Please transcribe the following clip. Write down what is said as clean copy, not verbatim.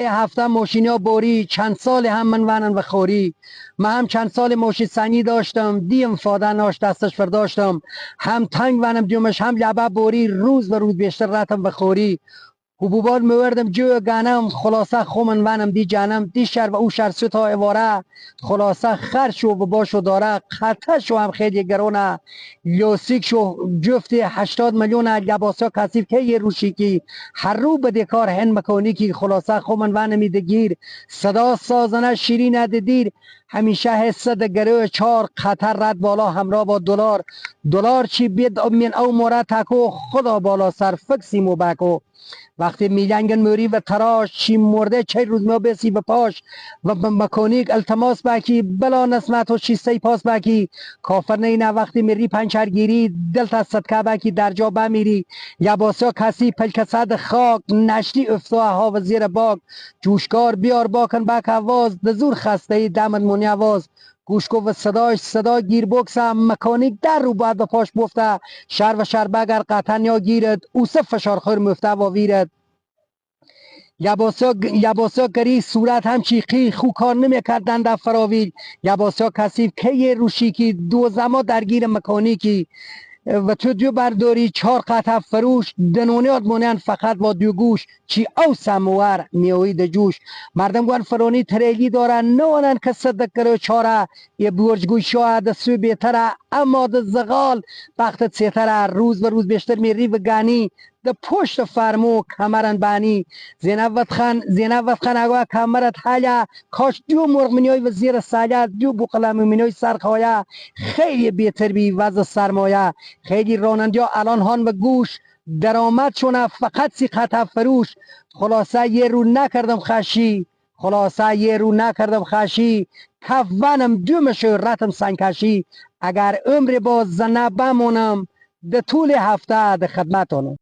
هفته ماشینا باری چند سال هم من ونن و خوری. من هم چند سال ماشین سنگی داشتم، دیم فاده ناش دستش فرداشتم، هم تنگ ونم جمش هم لبه باری، روز و روز بیشتر راتم و خوری. حبوبات موردم جو گانم، خلاصه خومن ونم دی جانم، دی شهر و او شهر سو تا اواره، خلاصه خرش و باشو داره، خطش هم خیلی گرونه، لیوسیک شو جفت 80 میلیون لباسا کثیف که یه روشی کی هر رو به کار هن مکانی کی، خلاصه خومن ونم دگیر، صدا سازنه شیرین دیر، همیشه حصه گروه 4 خطر رد بالا همراه با دلار، دلار چی بید من او مورد تکو خدا بالا سر فکسی مو بکو. وقتی میلنگن موری و تراش چی مرده چه روز ما بسی به پاش و مکانیک التماس بکی بلا نسمت و چیستی پاس بکی، کافر نه وقتی میری پنچرگیری دلت از صدقه بکی در جا بمیری، لباسا کسی پلکسد خاک نشتی افتا ها و زیر باک، جوشکار بیار باکن بک آواز دزور خسته دمن منی آواز، گوش کو و صداش صدا گیر بوکس مکانیک در رو باید به پاش بفته، شر و شر بگر قطن یا گیرد او سه فشار خور مفته و ویرد. یباسا گری صورت هم چیخی خو کار نمیکردن در فراویل، یباسا کسیف که یه روشی کی دو زما درگیر مکانیکی و تو جو برداری 4 قطع فروش دنونیات مونن فقط با 2 گوش چی او سموار میوی د جوش، مردم گوان فرانی تریلی دارن نوانن که صدق کرو چاره، یه برج گوی شاید سو بیتره اما د زغال وقت سیتره، روز و روز بیشتر میری و گانی د پشت فرمو کمرن بانی، زینب خان اگه کمرت حالا کاش 2 مرغ منیای و زیر سالیت 2 بقلم منیای سرخواه، خیلی بهتر بی وضع سرمایه، خیلی راننده ها الان هان و گوش درآمدشونه فقط سی خطر فروش، خلاصه یه رو نکردم خشی کف ونم دومشو رتم سنگکشی، اگر عمر باز زنه بمونم ده طول هفته ده خدمتانم.